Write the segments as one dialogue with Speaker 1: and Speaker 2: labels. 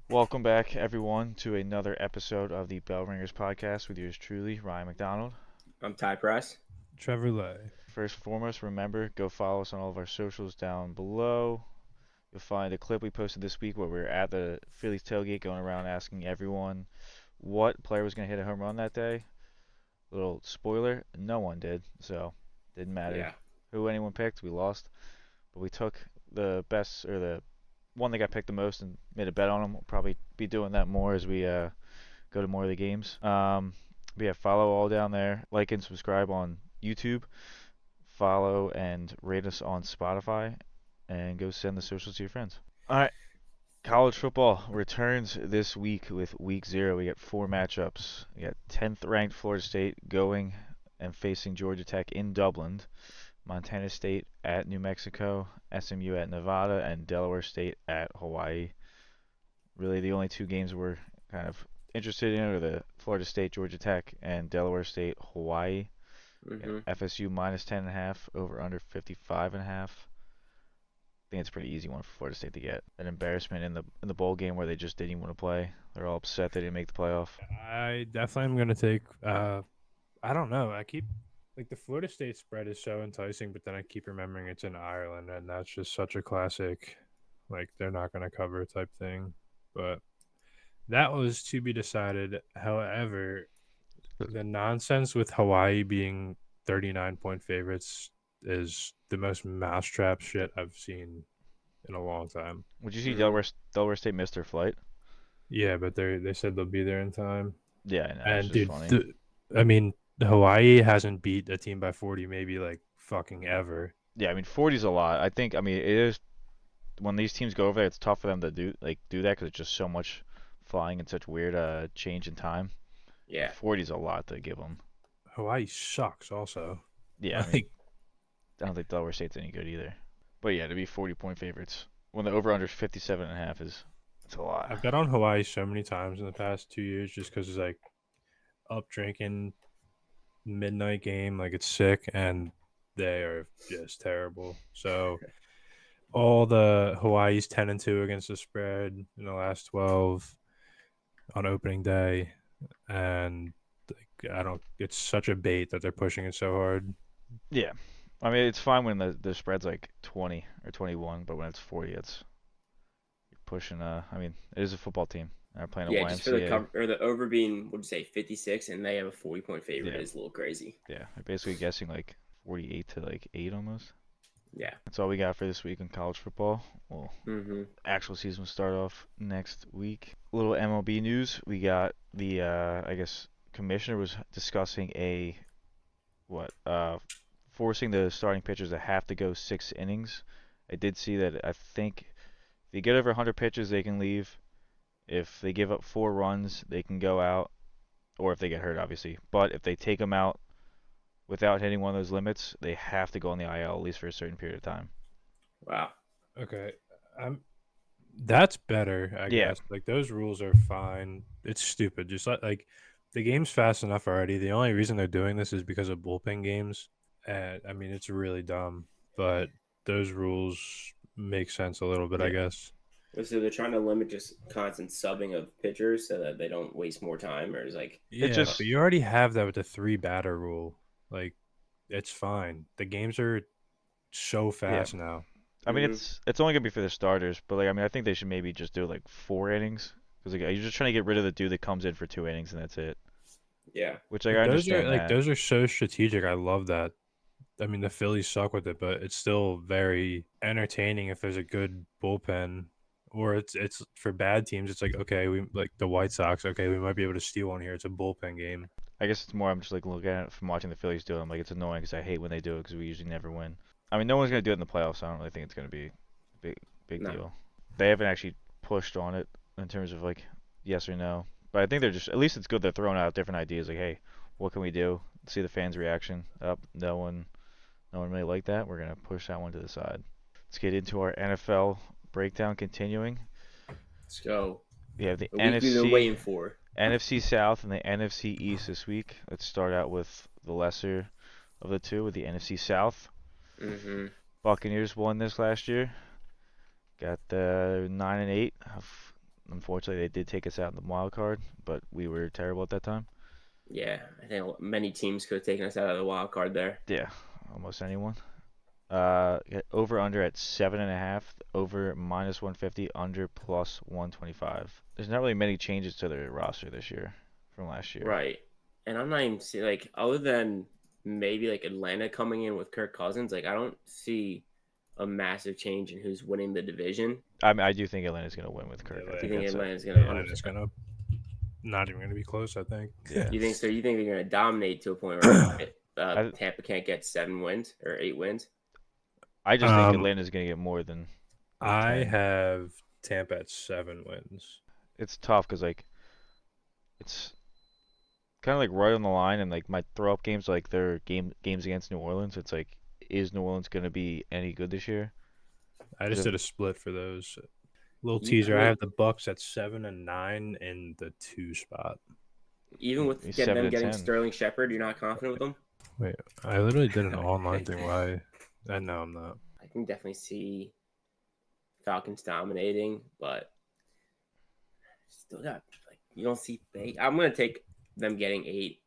Speaker 1: Welcome back, everyone, to another episode of the Bell Ringers podcast with yours truly, Ryan McDonald.
Speaker 2: I'm Ty Press.
Speaker 3: Trevor Lay.
Speaker 1: First and foremost, remember, go follow us on all of our socials down below. You'll find a clip we posted this week where we were at the Phillies tailgate going around asking everyone what player was going to hit a home run that day. Little spoiler, no one did, so didn't matter
Speaker 2: Yeah.
Speaker 1: who anyone picked, we lost. But we took the best, or the one that got picked the most and made a bet on him. We'll probably be doing that more as we go to more of the games. But yeah, follow all down there. Like and subscribe on YouTube. Follow and rate us on Spotify. And go send the socials to your friends. All right. College football returns this week with week 0. We got 4 matchups. We got 10th ranked Florida State going and facing Georgia Tech in Dublin. Montana State at New Mexico, SMU at Nevada, and Delaware State at Hawaii. Really, the only 2 games we're kind of interested in are the Florida State, Georgia Tech, and Delaware State, Hawaii. FSU minus 10.5, over under 55.5. I think it's a pretty easy one for Florida State to get. An embarrassment in the bowl game where they just didn't even want to play. They're all upset they didn't make the playoff.
Speaker 3: I definitely am going to take, I don't know. The Florida State spread is so enticing, but then I keep remembering it's in Ireland, and that's just such a classic, they're not going to cover type thing. But that was to be decided. However, the nonsense with Hawaii being 39-point favorites is the most mousetrap shit I've seen in a long time.
Speaker 1: Would you see Delaware State missed their flight?
Speaker 3: Yeah, but they said they'll be there in time.
Speaker 1: Yeah, I know.
Speaker 3: And
Speaker 1: It's just
Speaker 3: dude,
Speaker 1: funny.
Speaker 3: Hawaii hasn't beat a team by 40 maybe fucking ever.
Speaker 1: Yeah, 40 is a lot. I think, it is, when these teams go over there, it's tough for them to do that because it's just so much flying and such weird change in time.
Speaker 2: Yeah.
Speaker 1: 40 is a lot to give them.
Speaker 3: Hawaii sucks also.
Speaker 1: Yeah, I don't think Delaware State's any good either. But yeah, to be 40-point favorites when the over/under is 57.5 it's a lot.
Speaker 3: I've bet on Hawaii so many times in the past 2 years just because it's up drinking midnight game, it's sick, and they are just terrible. So all the Hawaii's 10-2 against the spread in the last 12 on opening day, and it's such a bait that they're pushing it so hard.
Speaker 1: Yeah, it's fine when the spread's 20 or 21, but when it's 40, you're pushing. It is a football team. They're playing a YMCA.
Speaker 2: Just for the cover or the over being 56, and they have a 40-point favorite is a little crazy.
Speaker 1: Yeah, they're basically guessing 48 to 8 almost.
Speaker 2: Yeah,
Speaker 1: that's all we got for this week in college football. Well, actual season will start off next week. A little MLB news. We got the commissioner was discussing forcing the starting pitchers to have to go 6 innings. I did see that. I think if they get over 100 pitches, they can leave. If they give up 4 runs, they can go out, or if they get hurt, obviously. But if they take them out without hitting one of those limits, they have to go on the IL at least for a certain period of time.
Speaker 2: Wow.
Speaker 3: Okay. That's better, I guess. Those rules are fine. It's stupid. Just the game's fast enough already. The only reason they're doing this is because of bullpen games. And it's really dumb, but those rules make sense a little bit, I guess.
Speaker 2: So they're trying to limit just constant subbing of pitchers so that they don't waste more time, or is
Speaker 3: but you already have that with the 3 batter rule. It's fine. The games are so fast now.
Speaker 1: It's only gonna be for the starters, but I think they should maybe just do 4 innings because you're just trying to get rid of the dude that comes in for 2 innings and that's it.
Speaker 2: Yeah.
Speaker 1: Which I understand.
Speaker 3: Those are so strategic. I love that. The Phillies suck with it, but it's still very entertaining if there's a good bullpen. Or it's for bad teams. It's okay, we the White Sox. Okay, we might be able to steal one here. It's a bullpen game.
Speaker 1: I guess it's more. I'm just looking at it from watching the Phillies do it. I'm it's annoying because I hate when they do it because we usually never win. No one's gonna do it in the playoffs. So I don't really think it's gonna be a big deal. They haven't actually pushed on it in terms of yes or no. But I think they're just, at least it's good they're throwing out different ideas. Hey, what can we do? See the fans' reaction. No one really liked that. We're gonna push that one to the side. Let's get into our NFL breakdown continuing.
Speaker 2: Let's go.
Speaker 1: We have the
Speaker 2: week we've been waiting for.
Speaker 1: NFC South and the NFC East this week. Let's start out with the lesser of the two, with the NFC South. Buccaneers won this last year. Got the 9-8. unfortunately, they did take us out in the wild card, but we were terrible at that time.
Speaker 2: Yeah, I think many teams could have taken us out of the wild card there.
Speaker 1: Yeah, almost anyone. Over under at 7.5. Over minus 150. Under plus 125. There's not really many changes to their roster this year from last year.
Speaker 2: Right. And I'm not even see like other than maybe like Atlanta coming in with Kirk Cousins, like I don't see a massive change in who's winning the division.
Speaker 1: I mean, I do think Atlanta's gonna win with Kirk.
Speaker 3: Yeah,
Speaker 1: I
Speaker 2: You
Speaker 1: think
Speaker 2: think
Speaker 1: that's
Speaker 2: Atlanta's
Speaker 3: Yeah,
Speaker 2: gonna
Speaker 3: and it's gonna not even gonna be close. I think.
Speaker 1: Yeah.
Speaker 2: You think so? You think they're gonna dominate to a point where
Speaker 1: I-
Speaker 2: Tampa can't get 7 wins or 8 wins?
Speaker 1: I just think
Speaker 3: Um,
Speaker 1: Atlanta's gonna get more than.
Speaker 3: I
Speaker 1: 10.
Speaker 3: have Tampa at 7 wins.
Speaker 1: It's tough because like it's kind of like right on the line, and like my throw up games, like their games against New Orleans. It's like, is New Orleans gonna be any good this year?
Speaker 3: I just did a split for those. Little
Speaker 2: Yeah,
Speaker 3: teaser.
Speaker 2: I
Speaker 3: I
Speaker 2: mean-
Speaker 3: have the Bucks at 7 and 9 in the 2 spot.
Speaker 2: Even with
Speaker 1: He's
Speaker 2: them
Speaker 1: 7 and
Speaker 2: getting
Speaker 1: 10.
Speaker 2: Sterling Shepard, you're not confident with them?
Speaker 3: Wait, I literally did an online thing. Why? And no, I'm not.
Speaker 2: I can definitely see Falcons dominating, but still got like you don't see I'm gonna take them getting 8.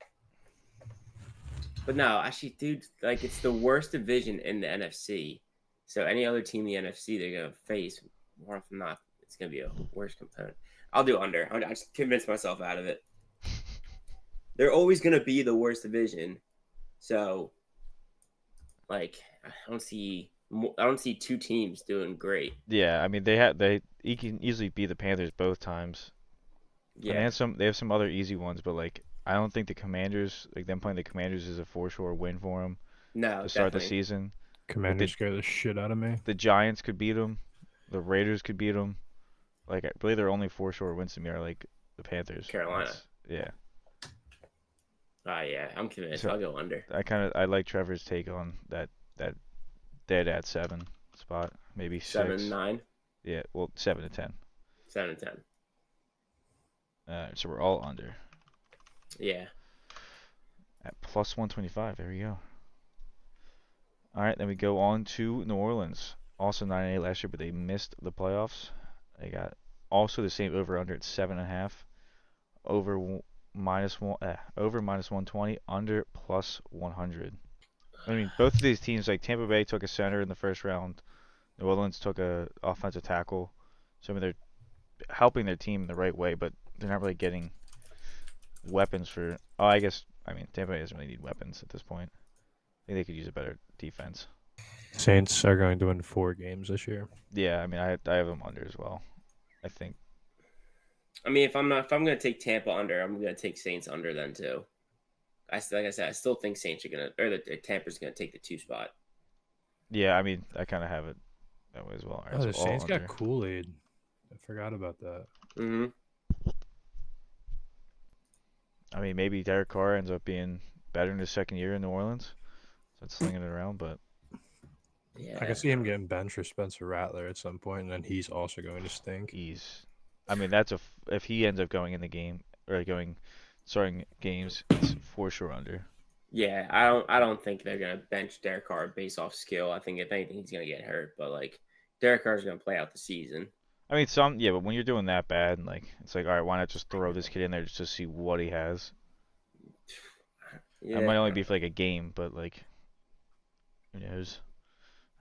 Speaker 2: But no, actually, dude, like it's the worst division in the NFC. So any other team in the NFC they're gonna face, more often than not, it's gonna be a worse component. I'll do under. I just convinced myself out of it. They're always gonna be the worst division. So, like, I don't see 2 teams doing great.
Speaker 1: Yeah, I mean he can easily beat the Panthers both times. And
Speaker 2: Yeah,
Speaker 1: they have some other easy ones, but like I don't think the Commanders, like them playing the Commanders, is a for sure win for them
Speaker 2: no,
Speaker 1: to start the
Speaker 2: definitely.
Speaker 1: season.
Speaker 3: Commanders scare the shit out of me.
Speaker 1: The Giants could beat them. The Raiders could beat them. Like I believe their only for sure wins to me are like the Panthers.
Speaker 2: Carolina.
Speaker 1: Yeah.
Speaker 2: Yeah, I'm convinced.
Speaker 1: So-
Speaker 2: I'll go under.
Speaker 1: I like Trevor's take on that dead at 7 spot, maybe 6.
Speaker 2: 7, 9,
Speaker 1: Yeah, well 7 to 10.
Speaker 2: 7 and 10.
Speaker 1: So we're all under
Speaker 2: Yeah.
Speaker 1: at plus 125. There we go. All right, then we go on to New Orleans. Also 9-8 last year, but they missed the playoffs. They got also the same over under at 7.5. Over minus 120. Under plus 100. I mean, both of these teams, like Tampa Bay took a center in the first round. New Orleans took a offensive tackle. So I mean, they're helping their team in the right way, but they're not really getting weapons for. Oh, I mean, Tampa Bay doesn't really need weapons at this point. I think they could use a better defense.
Speaker 3: Saints are going to win 4 games this year.
Speaker 1: Yeah, I mean, I have them under as well. I think.
Speaker 2: I mean, if I'm gonna take Tampa under, I'm gonna take Saints under then too. Like I said, I still think Saints are Tampa's gonna take the 2 spot.
Speaker 1: Yeah, I mean, I kind of have it that way as well. All right,
Speaker 3: Oh, the
Speaker 1: so all
Speaker 3: Saints got
Speaker 1: under.
Speaker 3: Kool-Aid. I forgot about that.
Speaker 2: Mm-hmm.
Speaker 1: I mean, maybe Derek Carr ends up being better in his second year in New Orleans. So it's slinging it around, but
Speaker 2: Yeah.
Speaker 3: I can see him getting benched for Spencer Rattler at some point, and then he's also going to stink.
Speaker 1: I mean, if he ends up going in the game or starting games, it's for sure under.
Speaker 2: Yeah, I don't think they're gonna bench Derek Carr based off skill. I think if anything, he's gonna get hurt. But like, Derek Carr's gonna play out the season.
Speaker 1: I mean, but when you're doing that bad, like it's like, all right, why not just throw this kid in there just to see what he has?
Speaker 2: Yeah.
Speaker 1: It might only be for like a game, but like, who knows?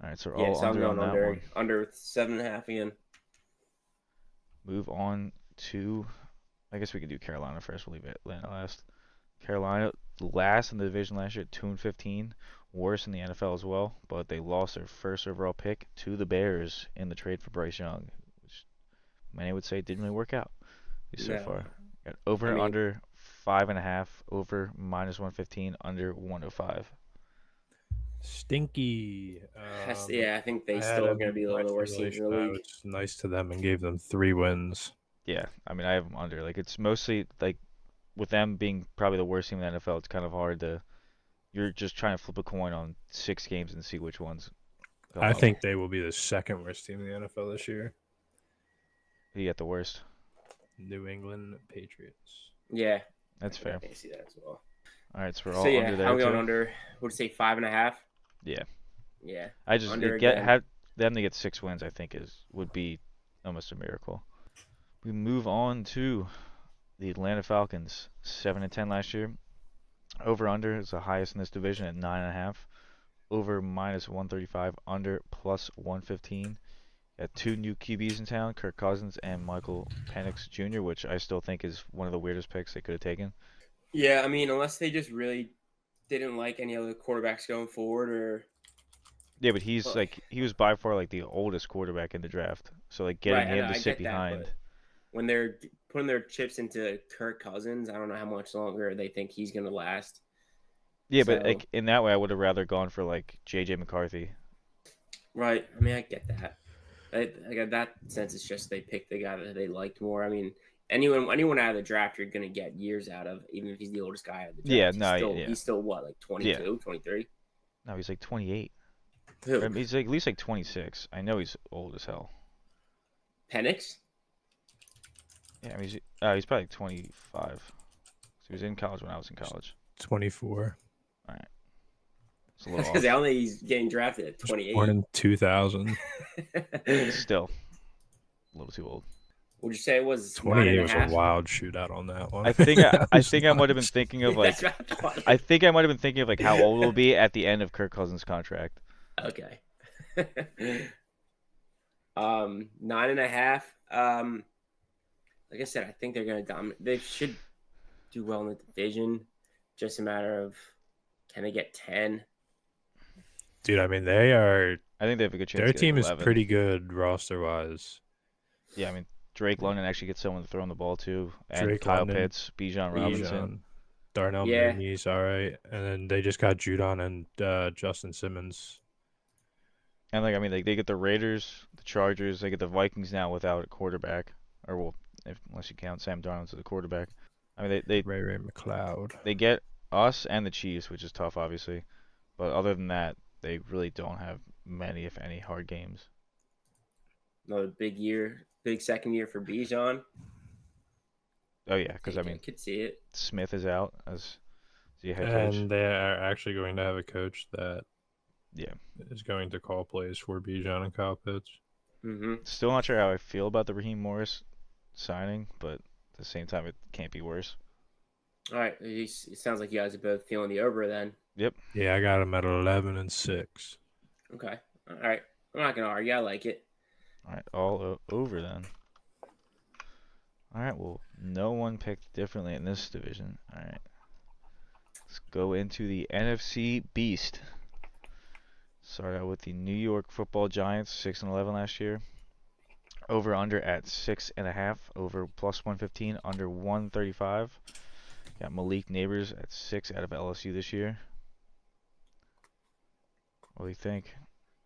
Speaker 1: All right, so we're all
Speaker 2: so I'm
Speaker 1: under on
Speaker 2: going
Speaker 1: that one.
Speaker 2: under 7.5 again.
Speaker 1: Move on to, I guess we could do Carolina first. We'll leave Atlanta last. Carolina last in the division last year, 2-15, worse in the NFL as well. But they lost their first overall pick to the Bears in the trade for Bryce Young, which many would say didn't really work out at least so
Speaker 2: No.
Speaker 1: far. Got over and
Speaker 2: I mean-
Speaker 1: under 5.5, over minus 115, under 105.
Speaker 3: Stinky.
Speaker 2: Yeah, I think they
Speaker 3: I had
Speaker 2: still are
Speaker 3: them
Speaker 2: going to be one of the worst teams in the
Speaker 3: I
Speaker 2: league.
Speaker 3: was nice to them and gave them 3 wins.
Speaker 1: Yeah, I mean I have them under. Like it's mostly like with them being probably the worst team in the NFL, it's kind of hard to. You're just trying to flip a coin on 6 games and see which ones. Go
Speaker 3: I
Speaker 1: up.
Speaker 3: think they will be the second worst team in the NFL this year.
Speaker 1: Who you got the worst.
Speaker 3: New England Patriots.
Speaker 2: Yeah,
Speaker 1: That's
Speaker 2: I
Speaker 1: fair.
Speaker 2: can see that as well.
Speaker 1: All right, so we're all
Speaker 2: So yeah,
Speaker 1: under there
Speaker 2: I'm going
Speaker 1: too.
Speaker 2: under. Would you say 5.5?
Speaker 1: Yeah.
Speaker 2: Yeah.
Speaker 1: I just
Speaker 2: Under
Speaker 1: get
Speaker 2: again.
Speaker 1: have them to get 6 wins. I think would be almost a miracle. We move on to the Atlanta Falcons, 7-10 last year. Over under is the highest in this division at 9.5. Over minus 135. Under plus 115. Got two new QBs in town, Kirk Cousins and Michael Penix Jr., which I still think is one of the weirdest picks they could have taken.
Speaker 2: Yeah, I mean, unless they just really didn't like any other quarterbacks going forward, or
Speaker 1: Yeah, but he's
Speaker 2: well,
Speaker 1: like he was by far like the oldest quarterback in the draft. So like getting
Speaker 2: right,
Speaker 1: him to
Speaker 2: I
Speaker 1: sit
Speaker 2: get that,
Speaker 1: behind.
Speaker 2: but when they're putting their chips into Kirk Cousins, I don't know how much longer they think he's gonna last.
Speaker 1: Yeah, but
Speaker 2: So
Speaker 1: like in that way, I would have rather gone for like J.J. McCarthy.
Speaker 2: right, I mean, I get that. I got that sense. It's just they picked the guy that they liked more. I mean, anyone out of the draft, you're gonna get years out of, even if he's the oldest guy out of the
Speaker 1: Yeah,
Speaker 2: draft.
Speaker 1: no, yeah,
Speaker 2: He's still what, like
Speaker 1: yeah.
Speaker 2: 22, 23?
Speaker 1: No, he's like 28.
Speaker 2: Who?
Speaker 1: Or he's like at least like 26. I know he's old as hell.
Speaker 2: Penix?
Speaker 1: Yeah, I mean, he's probably like 25. So he was in college when I was in college.
Speaker 3: 24.
Speaker 1: All right, it's a little
Speaker 2: Because
Speaker 1: off.
Speaker 2: only he's getting drafted at
Speaker 3: Was
Speaker 2: 28.
Speaker 3: born in 2000.
Speaker 1: Still, a little too old.
Speaker 2: Would you say it was
Speaker 3: 28 was a
Speaker 2: 9.5?
Speaker 3: wild shootout on that one.
Speaker 1: I think I might have been thinking of like
Speaker 2: That's what I thought.
Speaker 1: I think I might have been thinking of like how old it'll be at the end of Kirk Cousins' contract.
Speaker 2: Okay. 9.5. Like I said, I think they're gonna dominate. They should do well in the division. Just a matter of can they get 10?
Speaker 3: Dude, I mean, they are.
Speaker 1: I think they have a good chance.
Speaker 3: Their
Speaker 1: of getting
Speaker 3: team is
Speaker 1: 11.
Speaker 3: pretty good roster wise.
Speaker 1: Yeah, I mean Drake London actually gets someone to throw on the ball too, and
Speaker 3: Drake
Speaker 1: Kyle
Speaker 3: London,
Speaker 1: Pitts, Bijan Robinson.
Speaker 3: Darnell
Speaker 2: Yeah.
Speaker 3: Mooney's all right, and then they just got Judon and Justin Simmons.
Speaker 1: And like I mean, like they get the Raiders, the Chargers, they get the Vikings now without a quarterback, or well, unless you count Sam Darnold as the quarterback. I mean,
Speaker 3: Ray McLeod.
Speaker 1: they get us and the Chiefs, which is tough, obviously. But other than that, they really don't have many, if any, hard games.
Speaker 2: Another big second year for Bijan.
Speaker 1: Oh yeah, because I
Speaker 2: I
Speaker 1: mean,
Speaker 2: could see it.
Speaker 1: Smith is out as the head coach.
Speaker 3: And they are actually going to have a coach that
Speaker 1: Yeah.
Speaker 3: is going to call plays for Bijan and Kyle Pitts.
Speaker 2: Mm-hmm.
Speaker 1: Still not sure how I feel about the Raheem Morris signing, but at the same time, it can't be worse.
Speaker 2: All right. It sounds like you guys are both feeling the over then.
Speaker 3: Yeah, I got him at 11-6.
Speaker 2: Okay. All right. I'm not gonna argue. I like it.
Speaker 1: All right, all over then. All right, well, no one picked differently in this division. All right, let's go into the NFC Beast. Start out with the New York Football Giants, 6-11 last year. Over under at 6.5. Over plus 115. Under 135. Got Malik Neighbors at 6 out of LSU this year. What do you think?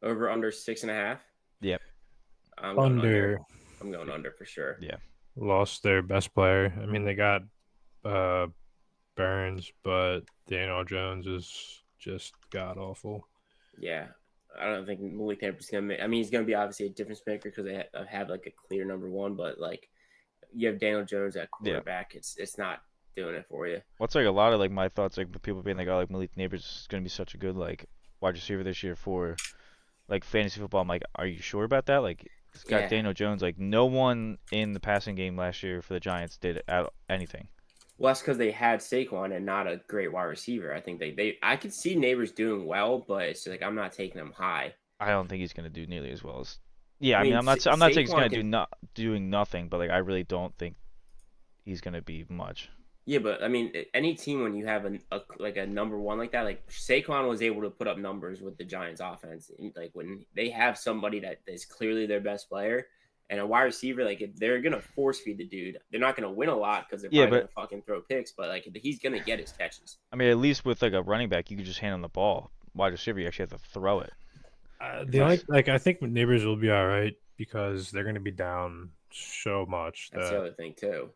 Speaker 2: Over under 6.5.
Speaker 1: Yep.
Speaker 2: I'm going
Speaker 3: Under.
Speaker 2: I'm going under for sure.
Speaker 1: Yeah.
Speaker 3: Lost their best player. I mean, they got Burns, but Daniel Jones is just god awful.
Speaker 2: Yeah. I don't think Malik Neighbors is gonna make. I mean, he's gonna be obviously a difference maker because they have like a clear number one, but like you have Daniel Jones at quarterback. It's not doing it for you.
Speaker 1: What's like a lot of like my thoughts, like people being like, oh, like Malik Neighbors is gonna be such a good like wide receiver this year for like fantasy football. I'm like, are you sure about that? Like, it's got Daniel Jones. Like, no one in the passing game last year for the Giants did anything.
Speaker 2: Well, that's because they had Saquon and not a great wide receiver. I think I could see Neighbors doing well, but it's like I'm not taking him high.
Speaker 1: I don't think he's gonna do nearly as well as. Yeah, I
Speaker 2: mean,
Speaker 1: mean, I'm not saying he's gonna
Speaker 2: Saquon
Speaker 1: do doing nothing, but like I really don't think he's gonna be much.
Speaker 2: Yeah, but I mean, any team when you have a number one like that, like Saquon was able to put up numbers with the Giants offense. Like when they have somebody that is clearly their best player and a wide receiver, like they're gonna force feed the dude. They're not gonna win a lot because they're probably gonna fucking throw picks, but like he's gonna get his catches.
Speaker 1: I mean, at least with like a running back, you could just hand him the ball. Wide receiver, you actually have to throw it.
Speaker 3: I think Neighbors will be all right because they're going to be down so much.
Speaker 2: That's the other thing too.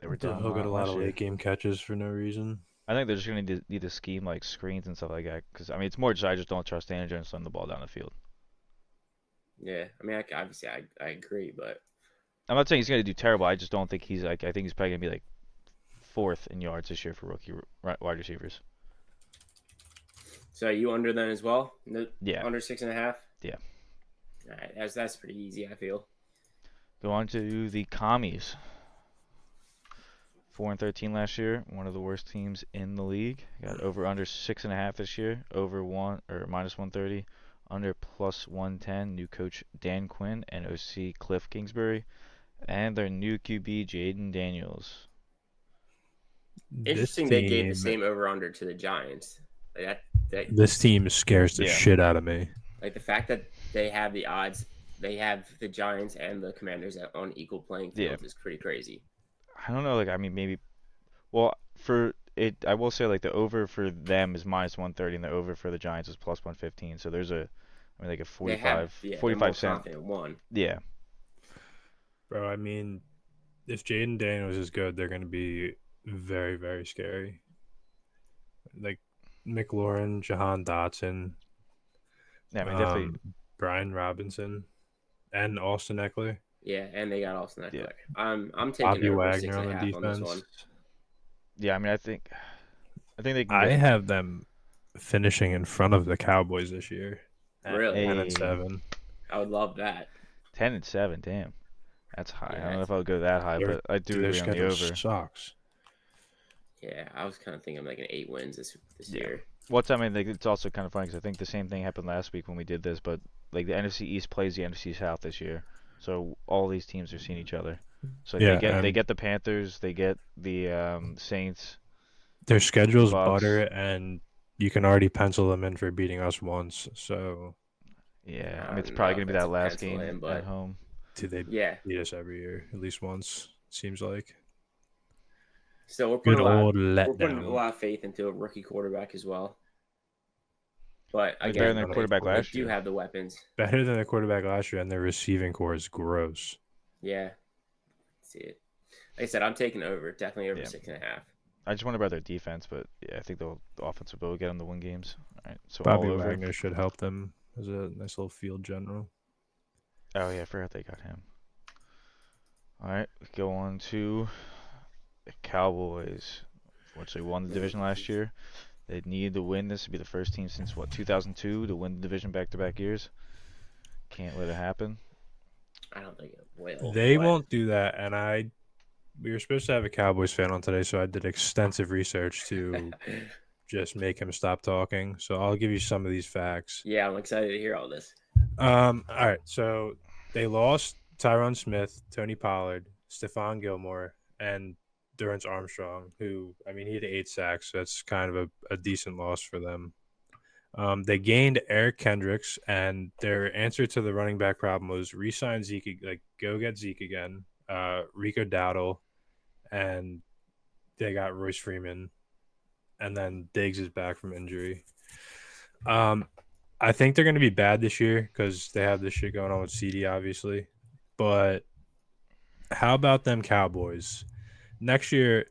Speaker 1: They were down.
Speaker 3: He'll get a lot of late game catches for no reason.
Speaker 1: I think they're just going to need to scheme like screens and stuff like that. Because I mean, it's more just I just don't trust Daniel Jones throwing the ball down the field.
Speaker 2: Yeah, I mean, obviously I agree, but
Speaker 1: I'm not saying he's going to do terrible. I just don't think he's like. I think he's probably going to be like 4th in yards this year for rookie wide receivers.
Speaker 2: So are you under then as well?
Speaker 1: Yeah.
Speaker 2: Under 6.5.
Speaker 1: Yeah.
Speaker 2: All right, that's pretty easy. I feel.
Speaker 1: Go on to the Commies. 4-13 last year. One of the worst teams in the league. Got over under 6.5 this year. Over one or minus 130. Under plus 110. New coach Dan Quinn and OC Cliff Kingsbury, and their new QB Jaden Daniels.
Speaker 2: Interesting. They gave the same over under to the Giants. Like
Speaker 3: this team scares the shit out of me.
Speaker 2: Like the fact that they have the odds, they have the Giants and the Commanders on equal playing fields is pretty crazy.
Speaker 1: I don't know. Like, I mean, maybe. Well, for it, I will say like the over for them is minus 130, and the over for the Giants is plus 115. So there's a, I mean, like a 45 cent
Speaker 2: one.
Speaker 1: Yeah.
Speaker 3: Bro, I mean, if Jaden Daniels is good, they're going to be very, very scary. Like McLaurin, Jahan Dotson.
Speaker 1: Yeah, I mean, definitely.
Speaker 3: Brian Robinson and Austin Eckler.
Speaker 2: Yeah, and they got Austin Eckler.
Speaker 1: Yeah.
Speaker 2: I'm taking
Speaker 3: Bobby
Speaker 2: over
Speaker 3: Wagner
Speaker 2: 6.5
Speaker 3: on the defense.
Speaker 2: on this one.
Speaker 1: Yeah, I mean, I think they can.
Speaker 3: I have them finishing in front of the Cowboys this year.
Speaker 2: Really?
Speaker 3: 10-7.
Speaker 2: I would love that.
Speaker 1: 10-7, damn, that's high.
Speaker 2: Yeah,
Speaker 1: I don't know if I would go that high, but I do agree on the over.
Speaker 3: Sucks.
Speaker 2: Yeah, I was kind of thinking like an 8 wins this year.
Speaker 1: What's I mean, like, it's also kind of funny because I think the same thing happened last week when we did this, but like the NFC East plays the NFC South this year, so all these teams are seeing each other. So they get the Panthers, they get the Saints.
Speaker 3: Their schedule's butter, and you can already pencil them in for beating us once. So
Speaker 1: yeah, I mean, it's probably gonna be that last game at home.
Speaker 3: Do they beat us every year at least once? Seems like.
Speaker 2: So we're putting a lot of faith into a rookie quarterback as well. But again,
Speaker 1: better than the quarterback last year.
Speaker 2: They do have the weapons.
Speaker 3: Better than the quarterback last year, and their receiving core is gross.
Speaker 2: Yeah, see it. Like I said, I'm taking over. Definitely over 6.5.
Speaker 1: I just wonder about their defense, but yeah, I think the offense will get them to win games. All right, so
Speaker 3: Bobby Wagner should help them as a nice little field general.
Speaker 1: Oh yeah, I forgot they got him. All right, go on to the Cowboys. Unfortunately, won the division last year. They need to win this to be the first team since 2002 to win the division back-to-back years. Can't let it happen.
Speaker 2: I don't think it will.
Speaker 3: They won't do that, and we were supposed to have a Cowboys fan on today, so I did extensive research to just make him stop talking. So I'll give you some of these facts.
Speaker 2: Yeah, I'm excited to hear all this.
Speaker 3: All right, so they lost Tyron Smith, Tony Pollard, Stephon Gilmore, and Durance Armstrong, who, I mean, he had 8 sacks, so that's kind of a decent loss for them. They gained Eric Kendricks, and their answer to the running back problem was re-sign Zeke, like go get Zeke again, Rico Dowdle, and they got Royce Freeman, and then Diggs is back from injury. I think they're going to be bad this year because they have this shit going on with CD, obviously. But how about them Cowboys? Next year,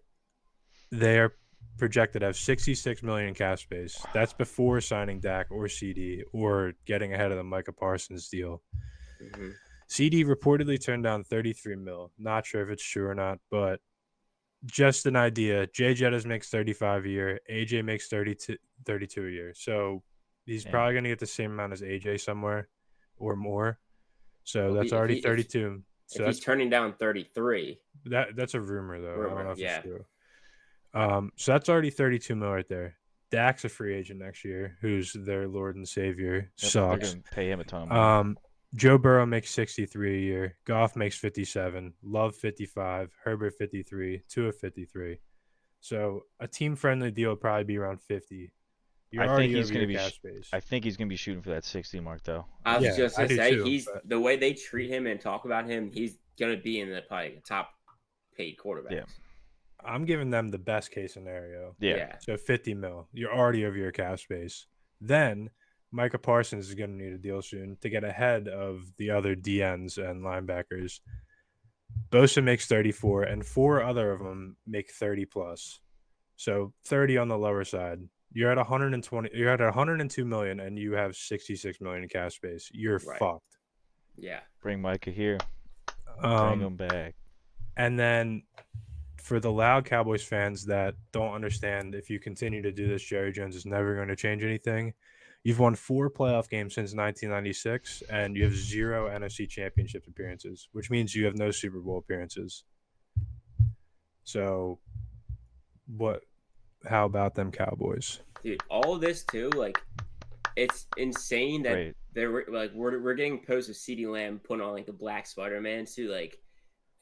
Speaker 3: they are projected to have $66 million in cap space. That's before signing Dak or CD or getting ahead of the Micah Parsons deal.
Speaker 2: Mm-hmm.
Speaker 3: CD reportedly turned down $33 million. Not sure if it's true or not, but just an idea. Jay Jettas makes $35 a year. AJ makes $32 a year. So he's probably going to get the same amount as AJ somewhere or more. So that's already 32. So
Speaker 2: if he's turning down 33.
Speaker 3: That's a rumor, though. I don't know if it's true. So that's already $32 million right there. Dak's a free agent next year, who's their Lord and Savior. Sucks.
Speaker 1: They're gonna pay him a ton of money.
Speaker 3: Joe Burrow makes $63 a year. Goff makes $57. Love $55. Herbert $53. Tua $53. So a team-friendly deal would probably be around $50.
Speaker 1: I think he's gonna be. I think he's gonna be shooting for that 60 mark, though.
Speaker 2: I was just gonna say the way they treat him and talk about him, he's gonna be in the probably top paid quarterback.
Speaker 1: Yeah.
Speaker 3: I'm giving them the best case scenario.
Speaker 1: Yeah.
Speaker 3: So $50 million. You're already over your cap space. Then Micah Parsons is going to need a deal soon to get ahead of the other DNs and linebackers. Bosa makes 34, and 4 other of them make 30 plus. So 30 on the lower side. You're at 120. You're at 102 million, and you have 66 million in cap space. You're fucked.
Speaker 2: Yeah.
Speaker 1: Bring Micah here. Bring him back.
Speaker 3: And then for the loud Cowboys fans that don't understand, if you continue to do this, Jerry Jones is never going to change anything. You've won 4 playoff games since 1996, and you have 0 NFC Championship appearances, which means you have no Super Bowl appearances. So, what? How about them Cowboys?
Speaker 2: Dude, all of this too, like it's insane that
Speaker 1: Right.
Speaker 2: we're getting posts of CeeDee Lamb putting on like the black Spider-Man suit. Like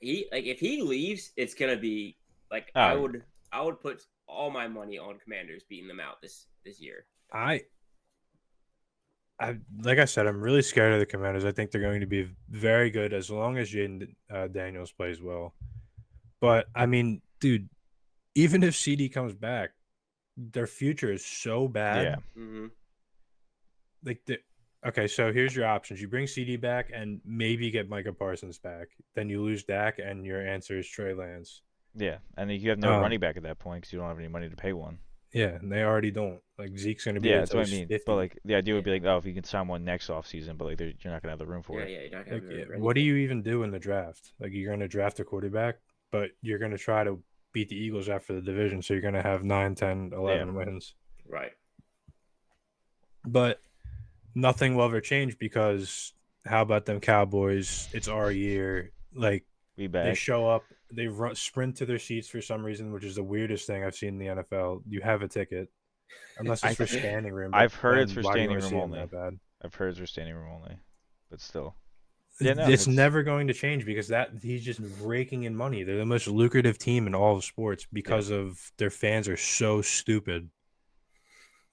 Speaker 2: if he leaves, it's gonna be like
Speaker 1: Oh,
Speaker 2: I would put all my money on Commanders beating them out this year.
Speaker 3: I like I said, I'm really scared of the Commanders. I think they're going to be very good as long as Jaden Daniels plays well. But I mean, dude, even if CD comes back, their future is so bad.
Speaker 1: yeah.
Speaker 2: Mm-hmm.
Speaker 3: Okay, so here's your options: you bring CD back and maybe get Micah Parsons back. Then you lose Dak, and your answer is Trey Lance.
Speaker 1: Yeah, and then you have no running back at that point because you don't have any money to pay one.
Speaker 3: Yeah, and they already don't. Like Zeke's going to be
Speaker 1: Yeah,
Speaker 3: there
Speaker 1: that's
Speaker 3: till
Speaker 1: what I
Speaker 3: he's
Speaker 1: mean.
Speaker 3: 50.
Speaker 1: But like the idea would be like, oh, if you can sign one next offseason, but like you're not gonna have the room for
Speaker 2: Yeah,
Speaker 1: it.
Speaker 2: yeah, you're not
Speaker 3: Like,
Speaker 2: gonna
Speaker 3: what do you even do in the draft? Like, you're going to draft a quarterback, but you're going to try to beat the Eagles after the division, so you're going to have 9, 10, 11 wins.
Speaker 2: Right.
Speaker 3: But nothing will ever change because how about them Cowboys? It's our year. Like,
Speaker 1: We
Speaker 3: they
Speaker 1: back.
Speaker 3: show up, they sprint to their seats for some reason, which is the weirdest thing I've seen in the NFL. You have a ticket, unless it's for standing room.
Speaker 1: I've heard it's
Speaker 3: then
Speaker 1: for
Speaker 3: why do you
Speaker 1: standing
Speaker 3: wanna
Speaker 1: room
Speaker 3: see 'em
Speaker 1: only.
Speaker 3: that bad?
Speaker 1: I've heard it's for standing room only, but still. Yeah, no,
Speaker 3: It's
Speaker 1: it's
Speaker 3: never going to change because he's just raking in money. They're the most lucrative team in all of sports because of their fans are so stupid.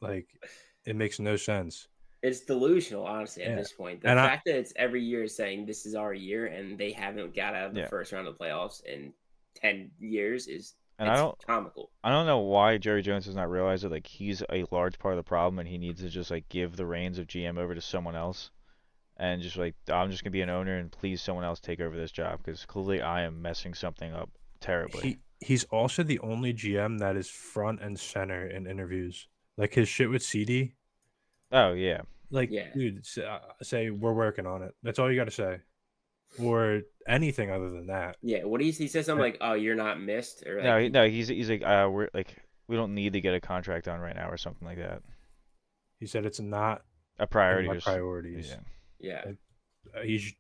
Speaker 3: Like, it makes no sense.
Speaker 2: It's delusional, honestly, at
Speaker 3: Yeah.
Speaker 2: this point. The
Speaker 3: And
Speaker 2: fact that it's every year saying this is our year and they haven't got out of the
Speaker 1: Yeah.
Speaker 2: first round of the playoffs in 10 years is
Speaker 1: And
Speaker 2: it's comical.
Speaker 1: I don't know why Jerry Jones does not realize it. Like he's a large part of the problem, and he needs to just like give the reins of GM over to someone else, and just like I'm just gonna be an owner, and please someone else take over this job because clearly I am messing something up terribly.
Speaker 3: He's also the only GM that is front and center in interviews. Like his shit with CD.
Speaker 1: Oh yeah,
Speaker 3: Like,
Speaker 2: Yeah.
Speaker 3: dude, say we're working on it. That's all you got to say, or anything other than that.
Speaker 2: Yeah, what he says something like, "Oh, you're not missed," or like,
Speaker 1: no, he's like we're like we don't need to get a contract on right now or something like that.
Speaker 3: He said it's not
Speaker 1: A priority.
Speaker 3: in my priorities.
Speaker 1: Yeah.
Speaker 2: yeah,
Speaker 3: He's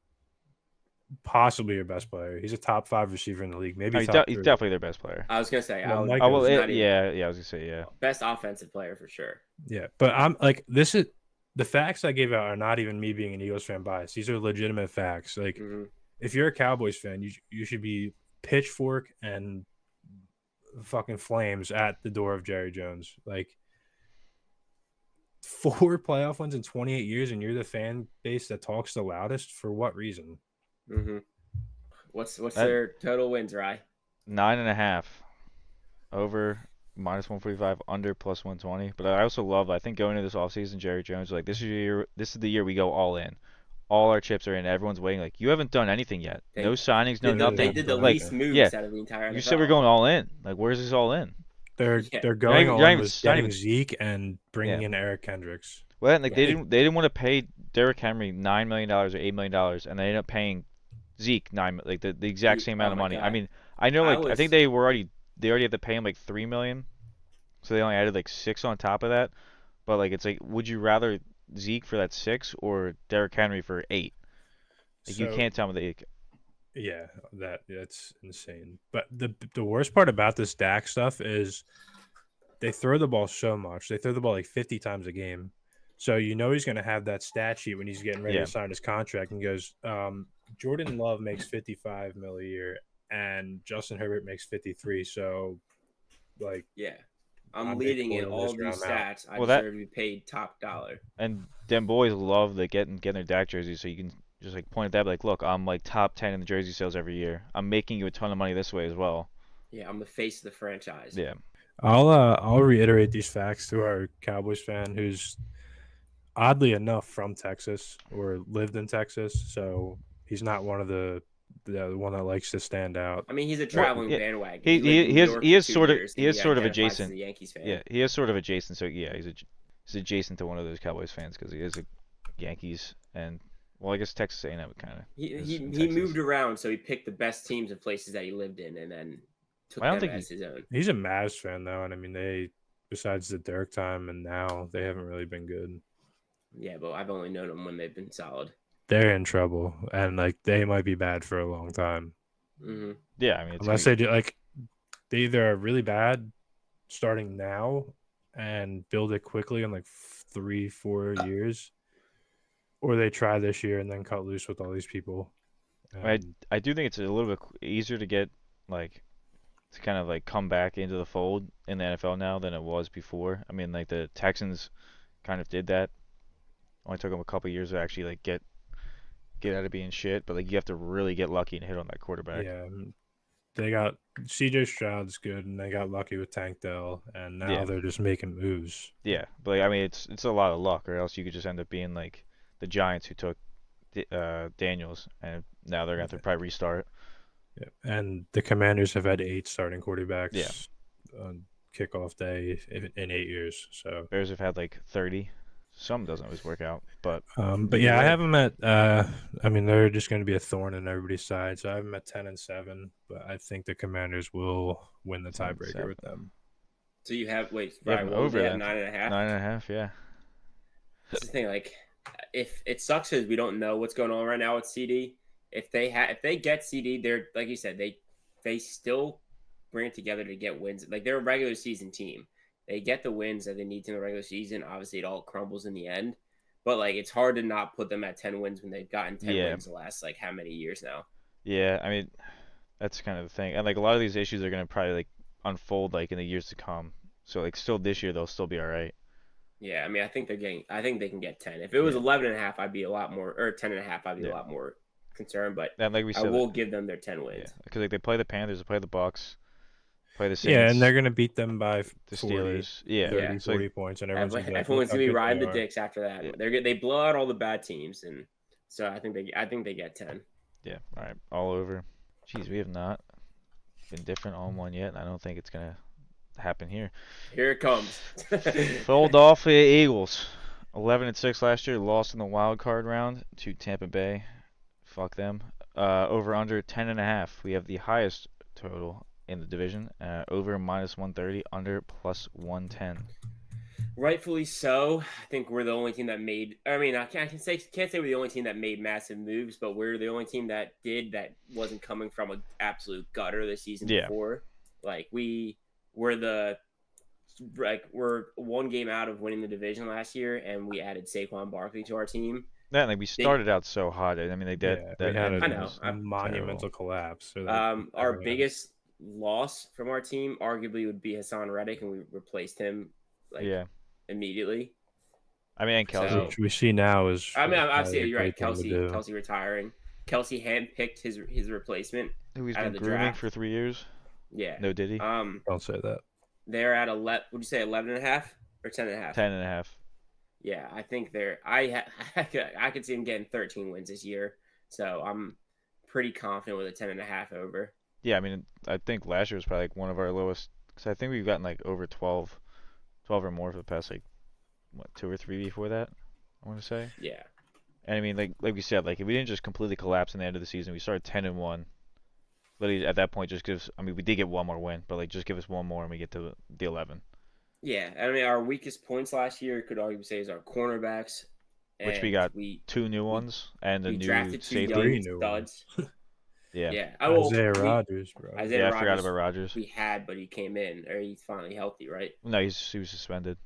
Speaker 3: possibly your best player. He's a top 5 receiver in the league. Maybe
Speaker 1: No,
Speaker 3: top
Speaker 1: he's
Speaker 3: 3.
Speaker 1: definitely their best player.
Speaker 2: I was gonna say,
Speaker 3: Well,
Speaker 2: I was,
Speaker 3: Mike
Speaker 1: Oh well,
Speaker 3: It's
Speaker 2: not even-
Speaker 1: yeah, I was gonna say yeah.
Speaker 2: best offensive player for sure.
Speaker 3: Yeah, but I'm like, this is the facts I gave out are not even me being an Eagles fan biased. These are legitimate facts. Like,
Speaker 2: Mhm.
Speaker 3: if you're a Cowboys fan, you should be pitchfork and fucking flames at the door of Jerry Jones. Like, 4 playoff wins in 28 years, and you're the fan base that talks the loudest. For what reason?
Speaker 2: Mm-hmm. What's their total wins, Rye?
Speaker 1: 9.5 over -145 under +120. But I also love. I think going into this offseason, Jerry Jones was like this is your year. This is the year we go all in. All our chips are in. Everyone's waiting. Like you haven't done anything yet. No signings. No nothing.
Speaker 2: They did the
Speaker 3: Like,
Speaker 2: least moves
Speaker 1: yeah.
Speaker 2: out of the entire NFL.
Speaker 1: You said we're going all in. Like where's this all in?
Speaker 3: They're
Speaker 2: Yeah.
Speaker 3: going
Speaker 1: You're
Speaker 3: on
Speaker 1: not even-
Speaker 3: with
Speaker 1: not
Speaker 3: getting
Speaker 1: even-
Speaker 3: Zeke and bringing in Eric Kendricks.
Speaker 1: Well, like
Speaker 2: Yeah.
Speaker 1: they didn't want to pay Derrick Henry $9 million or $8 million, and they ended up paying Zeke like the exact same amount of
Speaker 2: my
Speaker 1: money.
Speaker 2: God.
Speaker 1: I mean, I know I think they already had to pay him like $3 million, so they only added like 6 on top of that. But like it's like, would you rather Zeke for that 6 or Derrick Henry for 8? Like you
Speaker 3: So-
Speaker 1: can't tell me that.
Speaker 3: Yeah, that's insane. But the worst part about this Dak stuff is they throw the ball so much. They throw the ball like 50 times a game. So you know he's going to have that stat sheet when he's getting ready
Speaker 1: Yeah.
Speaker 3: to sign his contract and goes, Jordan Love makes 55 mil a year and Justin Herbert makes 53. So, like,
Speaker 2: Yeah, I'm
Speaker 3: I'm
Speaker 2: leading
Speaker 3: big
Speaker 2: in
Speaker 3: boy
Speaker 2: all
Speaker 3: this
Speaker 2: these
Speaker 3: round out.
Speaker 2: stats. I
Speaker 1: Well, that-
Speaker 2: deserve to be paid top dollar.
Speaker 1: And them boys love the getting their Dak jerseys, so you can just like point at that, like, look, I'm like top 10 in the jersey sales every year. I'm making you a ton of money this way as well.
Speaker 2: Yeah, I'm the face of the franchise.
Speaker 1: Yeah.
Speaker 3: I'll reiterate these facts to our Cowboys fan who's oddly enough from Texas or lived in Texas. So he's not one of the one that likes to stand out.
Speaker 2: I mean, he's a traveling
Speaker 1: yeah,
Speaker 2: bandwagon.
Speaker 1: he
Speaker 2: lived in New
Speaker 1: is-
Speaker 2: York
Speaker 1: he
Speaker 2: for
Speaker 1: is
Speaker 2: 2
Speaker 1: sort of-
Speaker 2: years,
Speaker 1: he
Speaker 2: and
Speaker 1: is sort of
Speaker 2: identifies as
Speaker 1: adjacent.
Speaker 2: a Yankees fan.
Speaker 1: Yeah, he is sort of adjacent. So yeah, he's adjacent to one of those Cowboys fans because he is a Yankees and well, I guess Texas A&M kind of.
Speaker 2: He moved around, so he picked the best teams and places that he lived in, and then took
Speaker 1: I don't
Speaker 2: them
Speaker 1: think
Speaker 2: as his own.
Speaker 3: He's a Mavs fan though, and I mean they besides the Dirk time and now they haven't really been good.
Speaker 2: Yeah, but I've only known them when they've been solid.
Speaker 3: They're in trouble, and like they might be bad for a long time.
Speaker 2: Hmm.
Speaker 1: Yeah, I mean it's
Speaker 3: Unless
Speaker 1: gonna,
Speaker 3: they do, like they either are really bad starting now and build it quickly in like 3-4 years, or they try this year and then cut loose with all these people. And
Speaker 1: I do think it's a little bit easier to get like to kind of like come back into the fold in the NFL now than it was before. I mean, like the Texans kind of did that. Only took them a couple years to actually like get out of being shit, but like you have to really get lucky and hit on that quarterback.
Speaker 3: yeah, they got CJ Stroud's good, and they got lucky with Tank Dell, and now
Speaker 1: Yeah.
Speaker 3: they're just making moves.
Speaker 1: Yeah, but like, I mean it's a lot of luck, or else you could just end up being like the Giants who took Daniels, and now they're gonna have to probably restart.
Speaker 3: Yeah. And the Commanders have had 8 starting
Speaker 1: Yeah.
Speaker 3: quarterbacks on kickoff day in 8 years. So,
Speaker 1: Bears have had like 30. Some doesn't always work out, but
Speaker 3: but
Speaker 1: either
Speaker 3: yeah, I
Speaker 1: way.
Speaker 3: have them at. I mean, they're just going to be a thorn in everybody's side. So I have them at 10-7, but I think the Commanders will win the
Speaker 1: 10 and
Speaker 3: tiebreaker
Speaker 1: 7.
Speaker 3: with them.
Speaker 2: So you have
Speaker 1: You have
Speaker 2: Brian,
Speaker 1: them
Speaker 2: what was
Speaker 1: over
Speaker 2: they at
Speaker 1: then.
Speaker 2: 9.5?
Speaker 1: 9.5, yeah.
Speaker 2: That's the thing. Like, if it sucks because we don't know what's going on right now with CD. If they get CD, they're like you said, they still bring it together to get wins. Like they're a regular season team. They get the wins that they need to in the regular season. Obviously, it all crumbles in the end. But like, it's hard to not put them at 10 wins when they've gotten 10
Speaker 1: Yeah.
Speaker 2: wins the last like how many years now.
Speaker 1: Yeah, I mean that's kind of the thing, and like a lot of these issues are gonna probably like unfold like in the years to come. So like still this year they'll still be all right.
Speaker 2: Yeah, I mean, I think they can get 10. If it was
Speaker 1: Yeah.
Speaker 2: 11.5, I'd be a lot more, or 10.5, I'd be
Speaker 1: Yeah.
Speaker 2: a lot more concerned. But
Speaker 1: And like we
Speaker 2: I
Speaker 1: said,
Speaker 2: will give them their 10
Speaker 1: yeah,
Speaker 2: wins.
Speaker 1: because like they play the Panthers, they play the Bucks, play the
Speaker 3: Yeah,
Speaker 1: Saints,
Speaker 3: and they're going to beat them by
Speaker 1: the
Speaker 3: 40,
Speaker 1: Steelers. Yeah,
Speaker 3: 30,
Speaker 2: Yeah.
Speaker 1: so
Speaker 3: 40 points, and everyone's gonna be like,
Speaker 2: Everyone's
Speaker 3: "Look how
Speaker 2: gonna be
Speaker 3: good
Speaker 2: riding
Speaker 3: they
Speaker 2: the
Speaker 3: are."
Speaker 2: dicks after that.
Speaker 1: Yeah.
Speaker 2: They blow out all the bad teams, and so I think they get 10.
Speaker 1: yeah, all right, all over. Jeez, we have not been different on one yet, and I don't think it's gonna happen here.
Speaker 2: Here it comes.
Speaker 1: Philadelphia Eagles, 11-6 last year, lost in the wild card round to Tampa Bay. Fuck them. Over under 10.5. We have the highest total in the division. Over -130, under +110.
Speaker 2: Rightfully so. I think we're the only team that made. I mean, can't say we're the only team that made massive moves, but we're the only team that wasn't coming from an absolute gutter the season
Speaker 1: Yeah.
Speaker 2: before. Like we're one game out of winning the division last year, and we added Saquon Barkley to our team.
Speaker 1: Yeah, like we started out so hot. I mean, like that.
Speaker 3: Yeah,
Speaker 1: that
Speaker 3: we had
Speaker 1: ending
Speaker 2: I know.
Speaker 1: was
Speaker 3: a monumental collapse. So
Speaker 2: Our biggest loss from our team arguably would be Hassan Reddick, and we replaced him
Speaker 1: yeah.
Speaker 2: immediately.
Speaker 1: I mean, and Kelsey.
Speaker 2: So-
Speaker 3: which we see now is.
Speaker 2: I mean,
Speaker 3: probably
Speaker 2: obviously,
Speaker 3: a
Speaker 2: you're right.
Speaker 3: great thing to do.
Speaker 2: Kelsey retiring. Kelsey handpicked his replacement.
Speaker 1: Who he's
Speaker 2: out
Speaker 1: been
Speaker 2: of the
Speaker 1: grooming
Speaker 2: draft.
Speaker 1: for 3 years.
Speaker 2: Yeah.
Speaker 1: No, did he?
Speaker 3: Don't say that.
Speaker 2: They're at 11. Would you say 11.5 or 10.5?
Speaker 1: 10.5.
Speaker 2: Yeah, I think they're. I could see them getting 13 wins this year. So I'm pretty confident with a 10.5 over.
Speaker 1: Yeah, I mean, I think last year was probably like one of our lowest. Because I think we've gotten like over 12 or more for the past like, what, 2 or 3 before that, I want to say.
Speaker 2: Yeah.
Speaker 1: And I mean, like we said, like if we didn't just completely collapse in the end of the season, we started 10-1. Literally at that point, just gives. I mean, we did get one more win, but like just give us one more and we get to the 11,
Speaker 2: Yeah, I mean, our weakest points last year could arguably say is our cornerbacks,
Speaker 1: which we
Speaker 2: and
Speaker 1: got 2 new ones and a
Speaker 2: we
Speaker 1: new
Speaker 2: drafted 2
Speaker 1: safety.
Speaker 3: Three
Speaker 2: young
Speaker 3: new
Speaker 2: studs.
Speaker 1: Yeah.
Speaker 2: Yeah,
Speaker 3: Isaiah Rodgers, bro.
Speaker 2: Isaiah
Speaker 1: Yeah, I
Speaker 2: Rodgers,
Speaker 1: forgot about Rodgers.
Speaker 2: we had, but he came in, or he's finally healthy, right?
Speaker 1: No, he was suspended.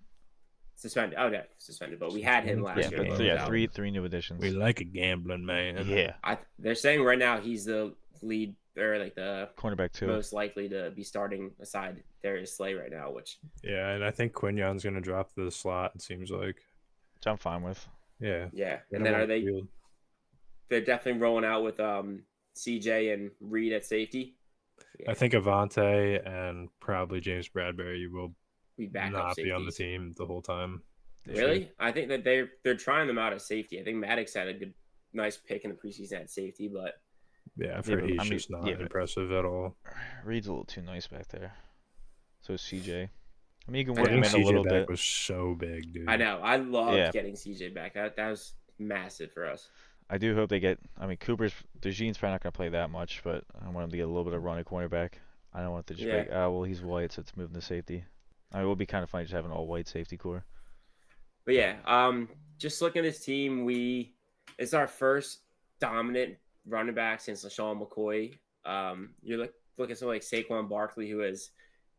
Speaker 2: Suspended. Oh, yeah, suspended. But we had him last
Speaker 1: Yeah,
Speaker 2: year.
Speaker 1: but
Speaker 2: when he
Speaker 1: yeah,
Speaker 2: was out.
Speaker 1: three new additions.
Speaker 3: We like a gambling man.
Speaker 1: Yeah,
Speaker 2: They're saying right now he's the lead, or like the
Speaker 1: cornerback too.
Speaker 2: most likely to be starting aside Darius Slay right now, which
Speaker 3: Yeah, and I think Quignon's gonna drop to the slot. It seems like.
Speaker 1: Which I'm fine with.
Speaker 3: Yeah.
Speaker 2: yeah.
Speaker 3: Get
Speaker 2: And
Speaker 3: him
Speaker 2: then
Speaker 3: on
Speaker 2: are
Speaker 3: the
Speaker 2: they?
Speaker 3: field.
Speaker 2: They're definitely rolling out with CJ and Reed at safety.
Speaker 3: I think Avante and probably James Bradbury will
Speaker 2: We back up
Speaker 3: not be on the
Speaker 2: safeties.
Speaker 3: team the whole time. this
Speaker 2: Really?
Speaker 3: year.
Speaker 2: I think that they're trying them out at safety. I think Maddox had a nice pick in the preseason at safety, but
Speaker 3: Yeah, I've
Speaker 1: Yeah,
Speaker 3: heard
Speaker 1: but,
Speaker 3: he's
Speaker 1: I mean,
Speaker 3: just not
Speaker 1: yeah, but-
Speaker 3: impressive at all.
Speaker 1: Reed's a little too nice back there. So is CJ. I mean, you can
Speaker 2: I
Speaker 1: work
Speaker 2: know.
Speaker 1: him
Speaker 3: Getting
Speaker 1: in a
Speaker 3: CJ
Speaker 1: little
Speaker 3: back
Speaker 1: bit.
Speaker 3: was so big, dude.
Speaker 2: I know I loved
Speaker 1: Yeah.
Speaker 2: getting CJ back. That was massive for us.
Speaker 1: I do hope they get. I mean, DeJean's probably not going to play that much, but I want him to get a little bit of run at cornerback. I don't want to just
Speaker 2: Yeah.
Speaker 1: break. Well, he's white, so it's moving to safety. I mean, it would be kind of funny just having an all-white safety core.
Speaker 2: But yeah, just looking at this team, it's our first dominant running back since LaShawn McCoy. You're look at someone like Saquon Barkley, who has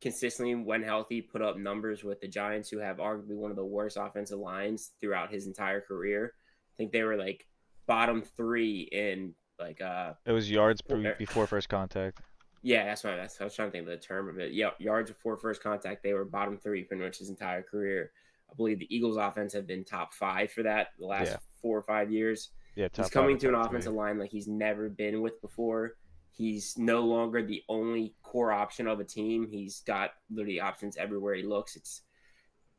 Speaker 2: consistently, when healthy, put up numbers with the Giants, who have arguably one of the worst offensive lines throughout his entire career. I think they were like bottom 3 in like
Speaker 1: It was yards before first contact.
Speaker 2: yeah, that's what I was trying to think of the term of it. Yeah, yards before first contact, they were bottom 3 pretty much his entire career. I believe the Eagles' offense have been top 5 for that the last 4 or 5 years.
Speaker 1: Yeah,
Speaker 2: he's coming to an offensive line like he's never been with before. He's no longer the only core option of a team. He's got literally options everywhere he looks. It's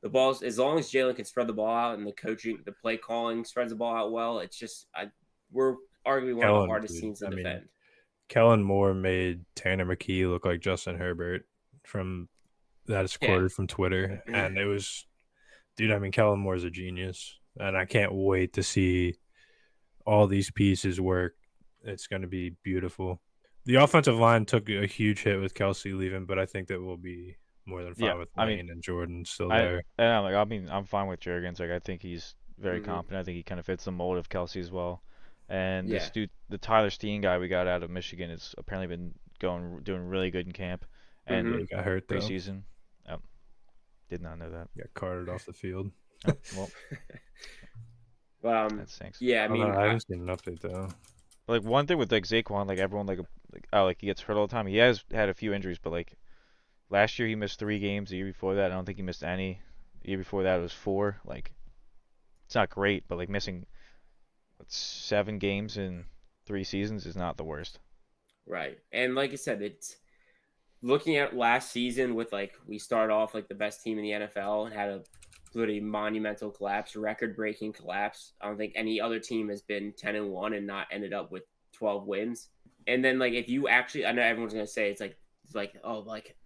Speaker 2: the balls, as long as Jalen can spread the ball out and the coaching, the play calling spreads the ball out well, it's just we're arguably one of the hardest teams to defend.
Speaker 3: Kellen Moore made Tanner McKee look like Justin Herbert that is quoted from Twitter. And it was, dude, I mean, Kellen Moore's a genius. And I can't wait to see all these pieces work. It's going to be beautiful. The offensive line took a huge hit with Kelsey leaving, but I think that we'll be more than fine with Lane and Jordan still there.
Speaker 1: I'm fine with Juergens. Like, I think he's very competent. I think he kind of fits the mold of Kelsey as well. And this dude, the Tyler Steen guy we got out of Michigan, has apparently been doing really good in camp. And
Speaker 3: he got hurt
Speaker 1: preseason. Did not know that.
Speaker 3: Got carted off the field.
Speaker 1: Well, that stinks.
Speaker 2: Yeah, I mean,
Speaker 3: I haven't seen an update though.
Speaker 1: Like, one thing with like Saquon, like everyone like he gets hurt all the time. He has had a few injuries, but like last year he missed 3 games. The year before that, I don't think he missed any. The year before that, it was 4. Like, it's not great, but like missing 7 games in 3 seasons is not the worst.
Speaker 2: Right. And like I said, it's looking at last season with like we started off like the best team in the NFL and had a pretty monumental collapse, record-breaking collapse. I don't think any other team has been 10-1 and not ended up with 12 wins. And then like if you actually, I know everyone's gonna say it's like oh, like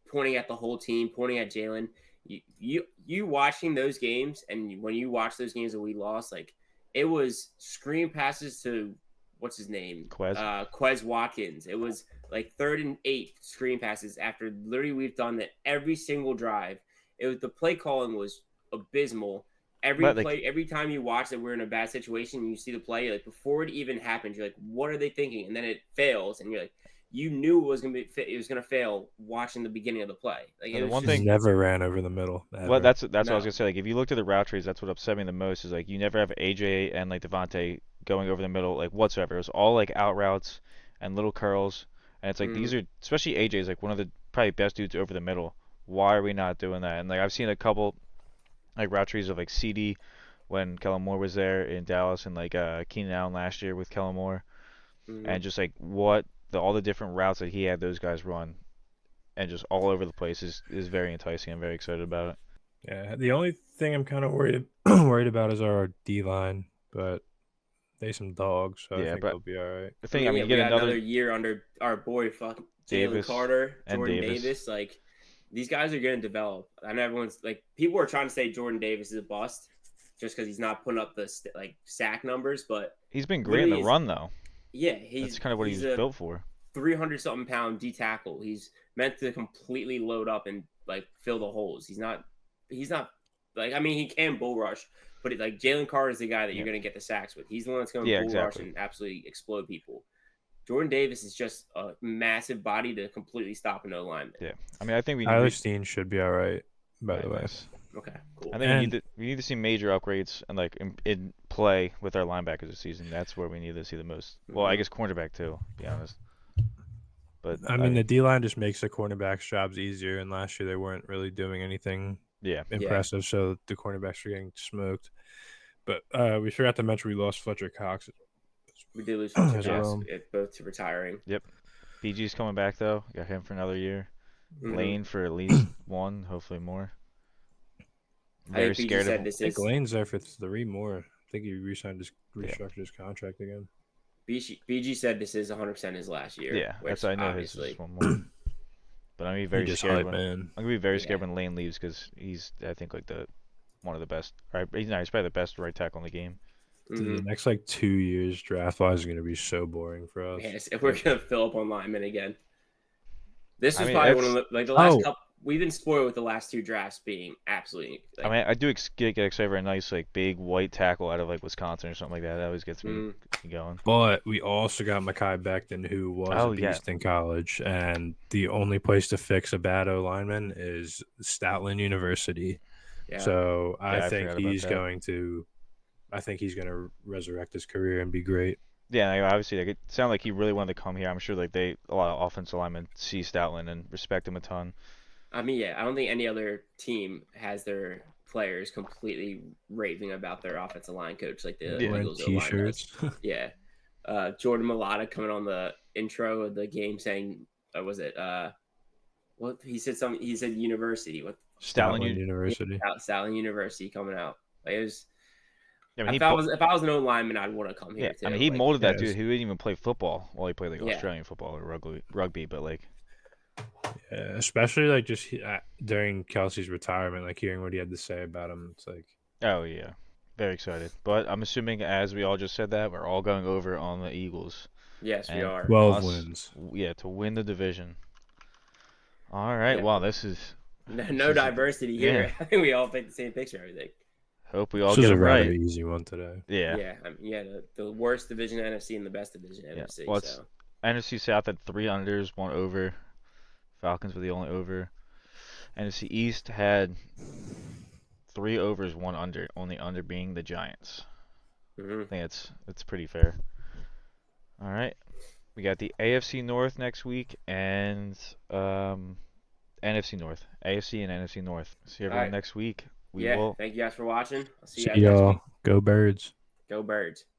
Speaker 2: pointing at the whole team, pointing at Jalen. You watching those games, and when you watch those games that we lost, like it was screen passes to what's his name, Quez Watkins. It was like 3rd and 8 screen passes after literally we've done that every single drive. It was the play calling was abysmal. Every time you watch that we're in a bad situation, you see the play, like before it even happens, you're like, what are they thinking? And then it fails, and you're like, you knew it was gonna fail watching the beginning of the play. Like it was
Speaker 3: one thing never ran over the middle. Ever.
Speaker 1: Well, that's what I was gonna say. Like if you looked at the route trees, that's what upset me the most. Is like you never have AJ and like Devontae going over the middle like whatsoever. It was all like out routes and little curls, and it's like these are, especially AJ is like one of the probably best dudes over the middle. Why are we not doing that? And like I've seen a couple like route trees of like CD when Kellen Moore was there in Dallas, and like Keenan Allen last year with Kellen Moore, and just like all the different routes that he had those guys run, and just all over the place is very enticing. I'm very excited about it.
Speaker 3: Yeah, the only thing I'm kind of worried about is our D line, but they some dogs, so I think they'll be all right.
Speaker 1: The thing, you
Speaker 2: get another year under our boy Jalen Carter, Jordan Davis. Like these guys are going to develop. I know everyone's like, people are trying to say Jordan Davis is a bust just because he's not putting up the like sack numbers, but
Speaker 1: he's been great in the run though.
Speaker 2: Yeah,
Speaker 1: that's kind of what he's built for.
Speaker 2: 300-something pound D tackle. He's meant to completely load up and like fill the holes. He's not like, I mean, he can bull rush, but like Jalen Carter is the guy that you're going to get the sacks with. He's the one that's going to bull rush and absolutely explode people. Jordan Davis is just a massive body to completely stop an O-lineman.
Speaker 1: Yeah, I mean, I think
Speaker 3: Tyler Steen should be all right. By the way,
Speaker 2: okay, cool.
Speaker 1: I think we need to see major upgrades and like in play with our linebackers this season. That's where we need to see the most. Well, I guess cornerback too, to be honest. But
Speaker 3: I mean, the D line just makes the cornerbacks' jobs easier, and last year they weren't really doing anything impressive, so the cornerbacks were getting smoked. But we forgot to mention we lost Fletcher Cox.
Speaker 2: We did lose Fletcher Cox, both to retiring.
Speaker 1: Yep. BG's coming back though. Got him for another year. Lane for at least 1, hopefully more.
Speaker 2: Very scared of him.
Speaker 3: I think Lane's there for 3 more. I think he restructured his contract again.
Speaker 2: BG said this is 100% his last year.
Speaker 1: Yeah, that's I know his is 1 more. But I'm gonna be very scared when Lane leaves because he's, I think, like one of the best. Right, he's probably the best right tackle in the game.
Speaker 3: Dude, the next 2 years draft wise is gonna be so boring for us.
Speaker 2: Yes, if we're gonna fill up on linemen again. This was probably one of the last couple. we've been spoiled with the last 2 drafts being absolutely.
Speaker 1: I mean, I do get excited for a nice like big white tackle out of like Wisconsin or something like that. That always gets me going.
Speaker 3: But we also got Mekhi Becton, who was
Speaker 1: Oh,
Speaker 3: a
Speaker 1: yeah.
Speaker 3: beast in college, and the only place to fix a bad O lineman is Stoutland University.
Speaker 2: Yeah.
Speaker 3: So
Speaker 1: Yeah,
Speaker 3: I
Speaker 1: I
Speaker 3: think
Speaker 1: forgot about
Speaker 3: he's
Speaker 1: that.
Speaker 3: going to. I think he's going to resurrect his career and be great.
Speaker 1: Yeah, like, obviously, like, it sounded like he really wanted to come here. I'm sure like a lot of offensive linemen see Stoutland and respect him a ton.
Speaker 2: I mean, yeah, I don't think any other team has their players completely raving about their offensive line coach like the
Speaker 1: Yeah.
Speaker 3: Wearing
Speaker 2: Eagles O line does.
Speaker 3: T-shirts.
Speaker 2: Yeah. Jordan Mailata coming on the intro of the game saying, was it what he said? Something he said university. What
Speaker 1: Stoutland,
Speaker 3: University.
Speaker 2: Stoutland University coming out. Like it was.
Speaker 1: I mean,
Speaker 2: If I was an O lineman, I'd want to come here
Speaker 1: yeah,
Speaker 2: too.
Speaker 1: I mean, he
Speaker 2: Like,
Speaker 1: molded that
Speaker 3: Yes.
Speaker 1: dude. He didn't even play football. Well, he played like
Speaker 2: Yeah.
Speaker 1: Australian football or rugby, but like,
Speaker 3: Yeah, especially like just during Kelsey's retirement, like hearing what he had to say about him. It's like,
Speaker 1: oh yeah, very excited. But I'm assuming, as we all just said that, we're all going over on the Eagles.
Speaker 2: yes, we
Speaker 1: And
Speaker 2: are.
Speaker 3: 12
Speaker 1: us-
Speaker 3: wins.
Speaker 1: Yeah, to win the division. All right.
Speaker 2: Yeah.
Speaker 1: Wow, this is.
Speaker 2: No diversity here. I think we all picked the same picture. I think.
Speaker 1: Hope we all
Speaker 3: This was
Speaker 1: get
Speaker 3: a
Speaker 1: them
Speaker 3: rather
Speaker 1: right.
Speaker 3: easy one today.
Speaker 1: Yeah.
Speaker 2: Yeah. I mean, yeah. The worst division NFC and the best division NFC.
Speaker 1: Well, it's-
Speaker 2: So
Speaker 1: NFC South had 3 unders, 1 over. Falcons were the only over. NFC East had 3 overs, 1 under. Only under being the Giants. I think it's pretty fair. All right. We got the AFC North next week and NFC North. AFC and NFC North. See everyone
Speaker 2: right.
Speaker 1: next week. We
Speaker 2: yeah.
Speaker 1: will
Speaker 2: Thank you guys for watching. I'll see you
Speaker 3: See
Speaker 2: guys next
Speaker 3: y'all.
Speaker 2: week.
Speaker 3: Go Birds.
Speaker 2: Go Birds.